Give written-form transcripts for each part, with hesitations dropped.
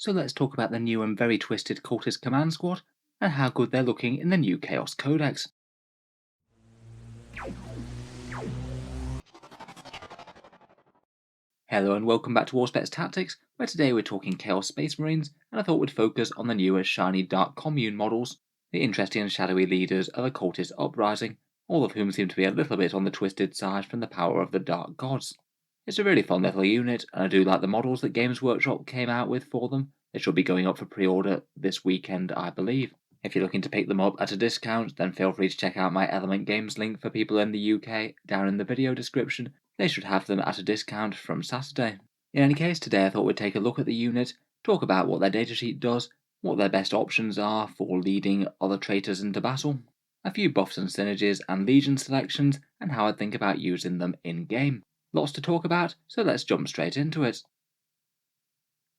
So let's talk about the new and very twisted Cultist Command Squad and how good they're looking in the new Chaos Codex. Hello and welcome back to Auspex Tactics, where today we're talking Chaos Space Marines, and I thought we'd focus on the newer shiny dark Commune models, the interesting and shadowy leaders of a cultist uprising, all of whom seem to be a little bit on the twisted side from the power of the Dark Gods. It's a really fun little unit, and I do like the models that Games Workshop came out with for them. They should be going up for pre-order this weekend, I believe. If you're looking to pick them up at a discount, then feel free to check out my Element Games link for people in the UK down in the video description. They should have them at a discount from Saturday. In any case, today I thought we'd take a look at the unit, talk about what their datasheet does, what their best options are for leading other traitors into battle, a few buffs and synergies and legion selections, and how I think about using them in-game. Lots to talk about, so let's jump straight into it.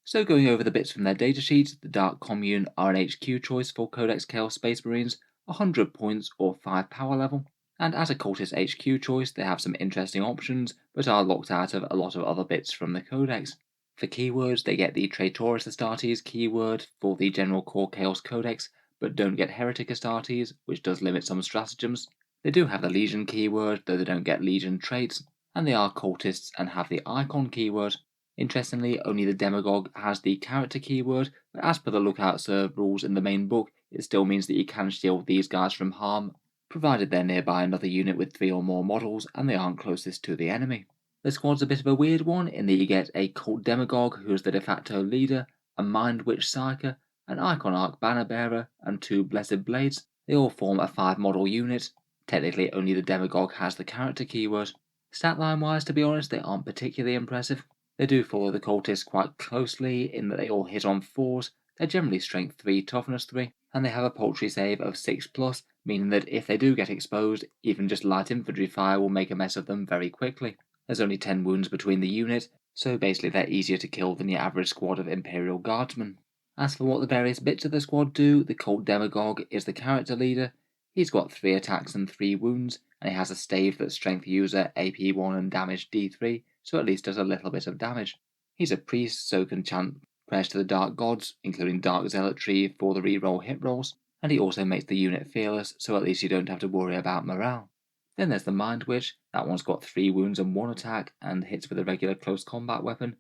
So going over the bits from their datasheet, the Dark Commune are an HQ choice for Codex Chaos Space Marines, 100 points or 5 power level, and as a Cultist HQ choice they have some interesting options, but are locked out of a lot of other bits from the Codex. For keywords, they get the Traitoris Astartes keyword for the General Core Chaos Codex, but don't get Heretic Astartes, which does limit some stratagems. They do have the Legion keyword, though they don't get Legion traits, and they are cultists and have the Icon keyword. Interestingly, only the Demagogue has the character keyword, but as per the Lookout Serve rules in the main book, it still means that you can shield these guys from harm, provided they're nearby another unit with 3 or more models and they aren't closest to the enemy. The squad's a bit of a weird one in that you get a Cult Demagogue who is the de facto leader, a Mind Witch Psyker, an Icon Arc Banner Bearer, and 2 Blessed Blades. They all form a 5 model unit. Technically, only the Demagogue has the character keyword. Statline wise, to be honest, they aren't particularly impressive. They do follow the cultists quite closely in that they all hit on 4s, they're generally strength 3, toughness 3, and they have a paltry save of 6+, meaning that if they do get exposed, even just light infantry fire will make a mess of them very quickly. There's only 10 wounds between the unit, so basically they're easier to kill than your average squad of Imperial Guardsmen. As for what the various bits of the squad do, the Cult Demagogue is the character leader. He's got 3 attacks and 3 wounds, and he has a stave that's strength user, AP 1 and damage D3, so at least does a little bit of damage. He's a priest, so can chant prayers to the Dark Gods, including Dark Zealotry for the reroll hit rolls, and he also makes the unit fearless, so at least you don't have to worry about morale. Then there's the Mind Witch. That one's got 3 wounds and 1 attack, and hits with a regular close combat weapon.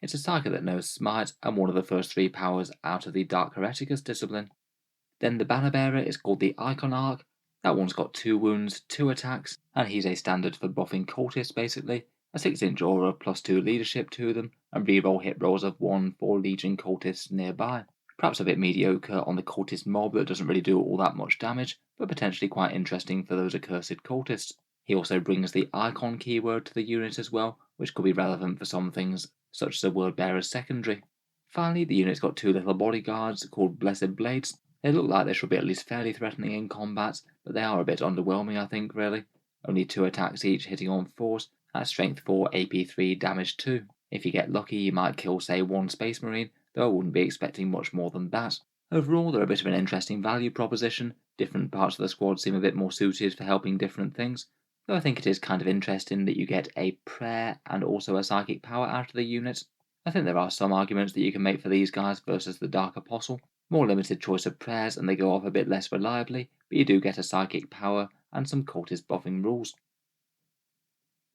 It's a Psyker that knows Smite, and one of the first 3 powers out of the Dark Hereticus discipline. Then the Banner Bearer is called the Icon Arc. That one's got 2 wounds, 2 attacks, and he's a standard for buffing cultists basically. A 6-inch aura plus 2 leadership to them, and reroll hit rolls of 1 for Legion cultists nearby. Perhaps a bit mediocre on the cultist mob that doesn't really do all that much damage, but potentially quite interesting for those accursed cultists. He also brings the Icon keyword to the unit as well, which could be relevant for some things, such as a Word Bearer's secondary. Finally, the unit's got 2 little bodyguards called Blessed Blades. They look like they should be at least fairly threatening in combat, but they are a bit underwhelming I think really. Only 2 attacks each hitting on 4s, at strength 4, AP 3, damage 2. If you get lucky you might kill say 1 Space Marine, though I wouldn't be expecting much more than that. Overall they're a bit of an interesting value proposition. Different parts of the squad seem a bit more suited for helping different things, though I think it is kind of interesting that you get a prayer and also a psychic power out of the unit. I think there are some arguments that you can make for these guys versus the Dark Apostle. More limited choice of prayers and they go off a bit less reliably, but you do get a psychic power and some cultist buffing rules.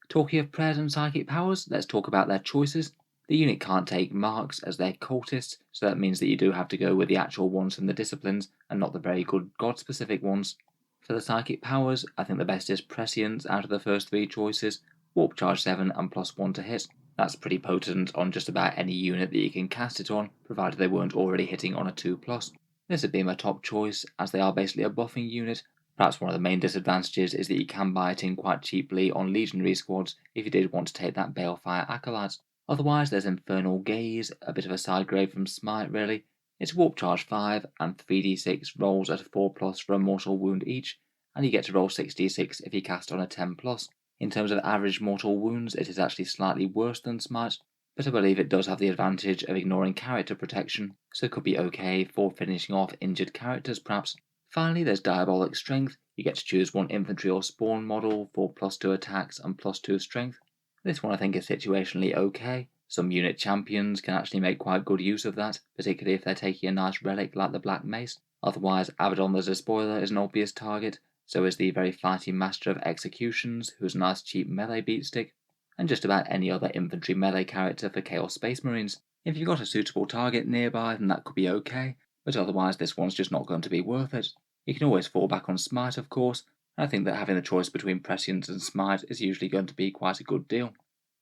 Talking of prayers and psychic powers, let's talk about their choices. The unit can't take marks as they're cultists, so that means that you do have to go with the actual ones from the disciplines and not the very good god-specific ones. For the psychic powers, I think the best is Prescience out of the first 3 choices, Warp Charge 7 and +1 to hit. That's pretty potent on just about any unit that you can cast it on, provided they weren't already hitting on a 2+. This would be my top choice, as they are basically a buffing unit. Perhaps one of the main disadvantages is that you can buy it in quite cheaply on legionary squads if you did want to take that Balefire Acolyte. Otherwise there's Infernal Gaze, a bit of a side grade from Smite really. It's Warp Charge 5 and 3d6 rolls at a 4+ for a mortal wound each, and you get to roll 6d6 if you cast on a 10+. In terms of average mortal wounds it is actually slightly worse than Smite, but I believe it does have the advantage of ignoring character protection, so it could be okay for finishing off injured characters perhaps. Finally, there's Diabolic Strength. You get to choose 1 infantry or spawn model for +2 attacks and +2 strength. This one I think is situationally okay. Some unit champions can actually make quite good use of that, particularly if they're taking a nice relic like the Black Mace. Otherwise, Abaddon the Despoiler is an obvious target, so is the very fighty Master of Executions, who's a nice cheap melee beatstick, and just about any other infantry melee character for Chaos Space Marines. If you've got a suitable target nearby, then that could be okay, but otherwise this one's just not going to be worth it. You can always fall back on Smite, of course, and I think that having the choice between Prescience and Smite is usually going to be quite a good deal.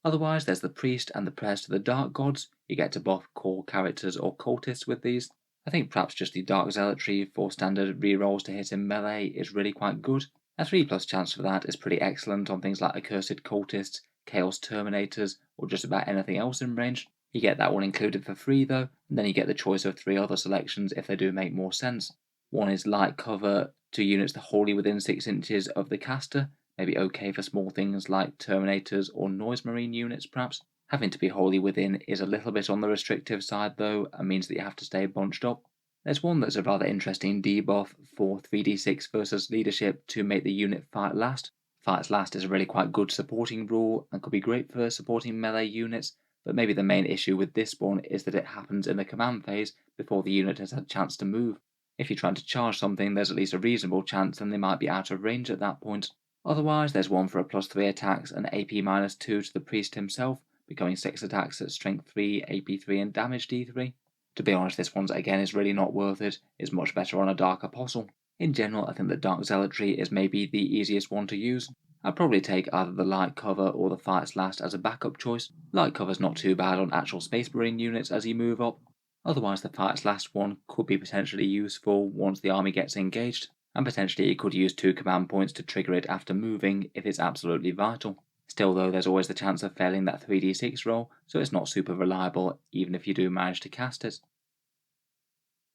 Otherwise, there's the Priest and the Prayers to the Dark Gods. You get to buff core characters or cultists with these. I think perhaps just the Dark Zealotry for standard rerolls to hit in melee is really quite good. A 3+ chance for that is pretty excellent on things like Accursed Cultists, Chaos Terminators, or just about anything else in range. You get that one included for free though, and then you get the choice of 3 other selections if they do make more sense. One is Light Cover to units wholly within 6 inches of the caster, maybe okay for small things like Terminators or Noise Marine units perhaps. Having to be wholly within is a little bit on the restrictive side though, and means that you have to stay bunched up. There's one that's a rather interesting debuff for 3d6 versus leadership to make the unit fight last. Fights last is a really quite good supporting rule and could be great for supporting melee units, but maybe the main issue with this one is that it happens in the command phase before the unit has had a chance to move. If you're trying to charge something, there's at least a reasonable chance then they might be out of range at that point. Otherwise, there's one for a +3 attacks and AP-2 to the priest himself, becoming 6 attacks at strength 3, AP3 and damage D3. To be honest, this one again is really not worth it, it's much better on a Dark Apostle. In general, I think that Dark Zealotry is maybe the easiest one to use. I'd probably take either the Light Cover or the Fights Last as a backup choice. Light Cover's not too bad on actual Space Marine units as you move up. Otherwise, the Fights Last one could be potentially useful once the army gets engaged, and potentially you could use 2 command points to trigger it after moving if it's absolutely vital. Still though, there's always the chance of failing that 3d6 roll, so it's not super reliable even if you do manage to cast it.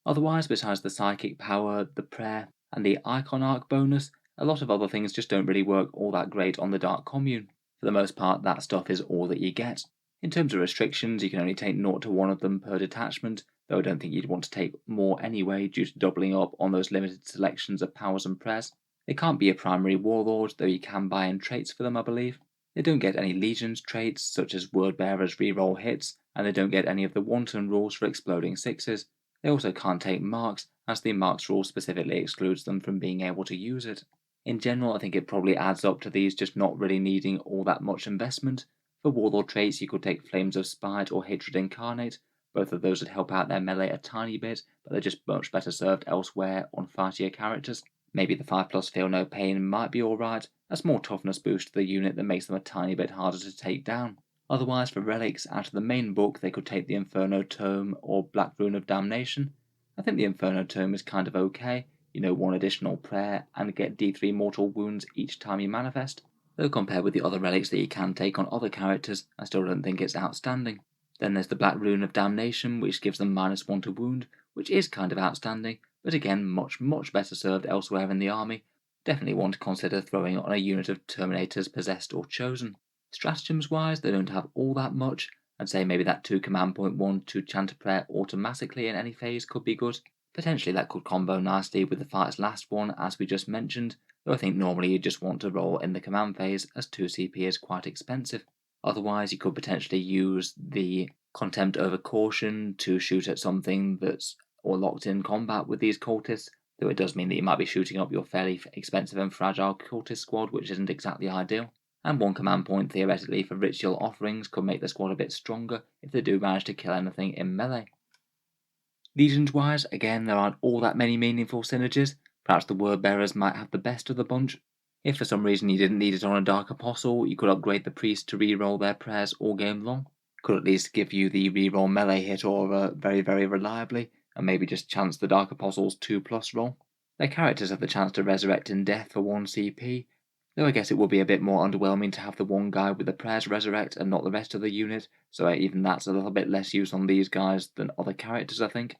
Otherwise, besides the Psychic Power, the Prayer, and the Icon Arc bonus, a lot of other things just don't really work all that great on the Dark Commune. For the most part, that stuff is all that you get. In terms of restrictions, you can only take 0 to 1 of them per detachment, though I don't think you'd want to take more anyway due to doubling up on those limited selections of powers and prayers. They can't be a primary warlord, though you can buy in traits for them, I believe. They don't get any legions traits, such as Word Bearers reroll hits, and they don't get any of the wanton rules for exploding 6s. They also can't take marks, as the marks rule specifically excludes them from being able to use it. In general, I think it probably adds up to these just not really needing all that much investment. For warlord traits, you could take Flames of Spite or Hatred Incarnate. Both of those would help out their melee a tiny bit, but they're just much better served elsewhere on fightier characters. Maybe the 5+ Feel No Pain might be alright, a small toughness boost to the unit that makes them a tiny bit harder to take down. Otherwise, for relics out of the main book, they could take the Inferno Tome or Black Rune of Damnation. I think the Inferno Tome is kind of okay, 1 additional prayer and get D3 mortal wounds each time you manifest, though compared with the other relics that you can take on other characters, I still don't think it's outstanding. Then there's the Black Rune of Damnation, which gives them -1 to wound, which is kind of outstanding, but again much better served elsewhere in the army. Definitely one to consider throwing on a unit of Terminators possessed or chosen. Stratagems wise, they don't have all that much. I'd say maybe that 2 command point one to chant a prayer automatically in any phase could be good. Potentially that could combo nicely with the Fight's Last one as we just mentioned, though I think normally you just want to roll in the command phase as 2 CP is quite expensive. Otherwise you could potentially use the Contempt over Caution to shoot at something that's or locked in combat with these cultists, though it does mean that you might be shooting up your fairly expensive and fragile cultist squad, which isn't exactly ideal. And 1 command point theoretically for Ritual Offerings could make the squad a bit stronger if they do manage to kill anything in melee. Legions wise, again there aren't all that many meaningful synergies. Perhaps the Word Bearers might have the best of the bunch. If for some reason you didn't need it on a Dark Apostle, you could upgrade the Priest to reroll their prayers all game long. Could at least give you the reroll melee hit aura very reliably, and maybe just chance the Dark Apostle's 2+ roll. Their characters have the chance to resurrect in death for 1 CP, though I guess it would be a bit more underwhelming to have the one guy with the prayers resurrect and not the rest of the unit, so even that's a little bit less use on these guys than other characters I think.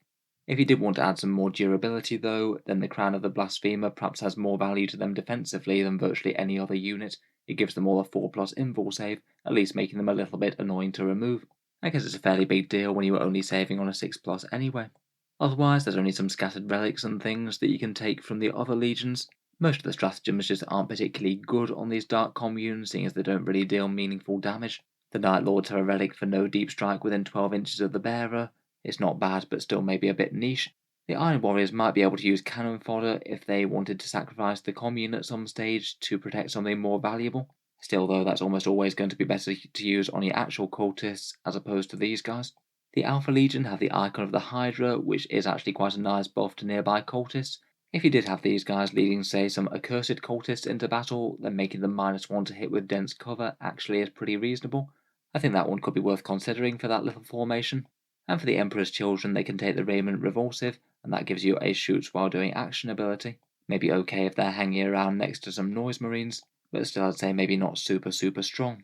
If you did want to add some more durability though, then the Crown of the Blasphemer perhaps has more value to them defensively than virtually any other unit. It gives them all a 4+ invul save, at least making them a little bit annoying to remove. I guess it's a fairly big deal when you were only saving on a 6+ anyway. Otherwise, there's only some scattered relics and things that you can take from the other legions. Most of the stratagems just aren't particularly good on these Dark Communes, seeing as they don't really deal meaningful damage. The Night Lords have a relic for no deep strike within 12 inches of the bearer. It's not bad, but still maybe a bit niche. The Iron Warriors might be able to use cannon fodder if they wanted to sacrifice the Commune at some stage to protect something more valuable. Still though, that's almost always going to be better to use on your actual cultists as opposed to these guys. The Alpha Legion have the icon of the Hydra, which is actually quite a nice buff to nearby cultists. If you did have these guys leading, say, some accursed cultists into battle, then making them -1 to hit with dense cover actually is pretty reasonable. I think that one could be worth considering for that little formation. And for the Emperor's Children, they can take the Raiment Revulsive, and that gives you a shoots while doing action ability. Maybe okay if they're hanging around next to some Noise Marines, but still I'd say maybe not super strong.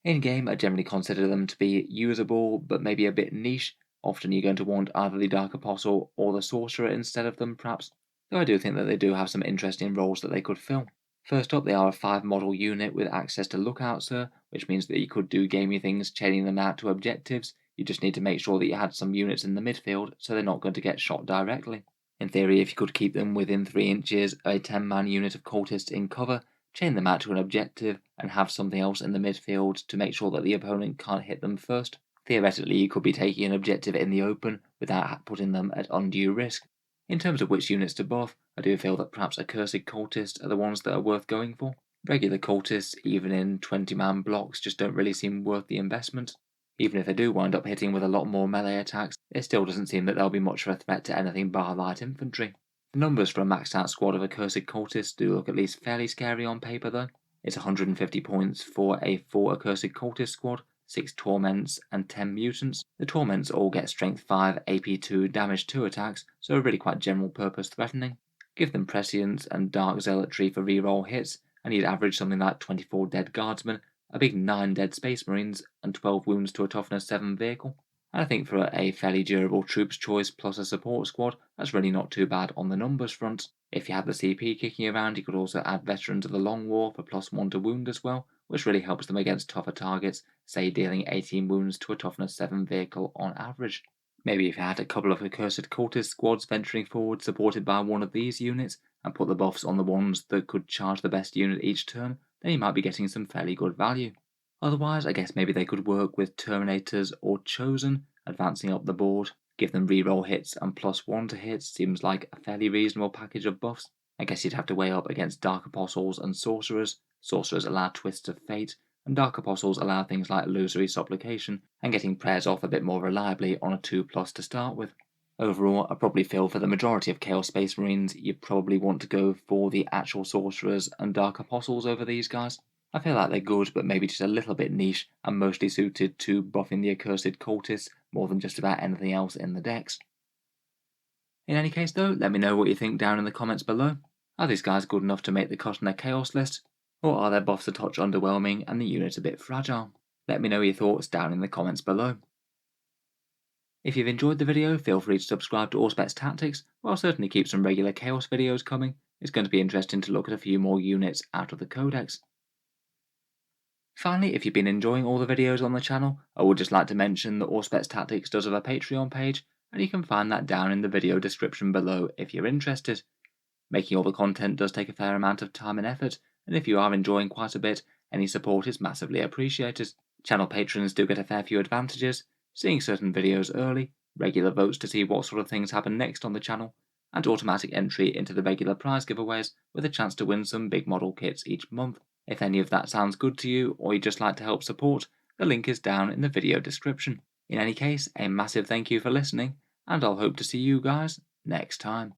In game, I generally consider them to be usable, but maybe a bit niche. Often you're going to want either the Dark Apostle or the Sorcerer instead of them, perhaps, though I do think that they do have some interesting roles that they could fill. First up, they are a 5 model unit with access to Lookout Sir, which means that you could do gamey things, chaining them out to objectives. You just need to make sure that you had some units in the midfield, so they're not going to get shot directly. In theory, if you could keep them within 3 inches of a 10-man unit of cultists in cover, chain them out to an objective, and have something else in the midfield to make sure that the opponent can't hit them first. Theoretically, you could be taking an objective in the open without putting them at undue risk. In terms of which units to buff, I do feel that perhaps Accursed Cultists are the ones that are worth going for. Regular Cultists, even in 20-man blocks, just don't really seem worth the investment. Even if they do wind up hitting with a lot more melee attacks, it still doesn't seem that they'll be much of a threat to anything bar light infantry. The numbers for a maxed out squad of Accursed Cultists do look at least fairly scary on paper though. It's 150 points for a 4 Accursed Cultist squad, 6 Torments and 10 Mutants. The Torments all get Strength 5, AP 2, Damage 2 attacks, so are really quite general purpose threatening. Give them Prescience and Dark Zealotry for reroll hits, and you'd average something like 24 dead Guardsmen, a big 9 dead Space Marines, and 12 wounds to a Toughness 7 vehicle. And I think for a fairly durable troops choice plus a support squad, that's really not too bad on the numbers front. If you have the CP kicking around, you could also add Veterans of the Long War for +1 to wound as well, which really helps them against tougher targets, say dealing 18 wounds to a Toughness 7 vehicle on average. Maybe if you had a couple of Accursed Cultist squads venturing forward supported by one of these units, and put the buffs on the ones that could charge the best unit each turn, then you might be getting some fairly good value. Otherwise, I guess maybe they could work with Terminators or Chosen, advancing up the board. Give them reroll hits and +1 to hits seems like a fairly reasonable package of buffs. I guess you'd have to weigh up against Dark Apostles and Sorcerers. Sorcerers allow Twists of Fate, and Dark Apostles allow things like Illusory Supplication, and getting prayers off a bit more reliably on a 2+ to start with. Overall, I probably feel for the majority of Chaos Space Marines, you'd probably want to go for the actual Sorcerers and Dark Apostles over these guys. I feel like they're good, but maybe just a little bit niche, and mostly suited to buffing the Accursed Cultists more than just about anything else in the decks. In any case though, let me know what you think down in the comments below. Are these guys good enough to make the cut on their Chaos list? Or are their buffs a touch underwhelming and the unit a bit fragile? Let me know your thoughts down in the comments below. If you've enjoyed the video, feel free to subscribe to Auspex Tactics, where I'll certainly keep some regular Chaos videos coming. It's going to be interesting to look at a few more units out of the Codex. Finally, if you've been enjoying all the videos on the channel, I would just like to mention that Auspex Tactics does have a Patreon page, and you can find that down in the video description below if you're interested. Making all the content does take a fair amount of time and effort, and if you are enjoying quite a bit, any support is massively appreciated. Channel patrons do get a fair few advantages, seeing certain videos early, regular votes to see what sort of things happen next on the channel, and automatic entry into the regular prize giveaways with a chance to win some big model kits each month. If any of that sounds good to you, or you'd just like to help support, the link is down in the video description. In any case, a massive thank you for listening, and I'll hope to see you guys next time.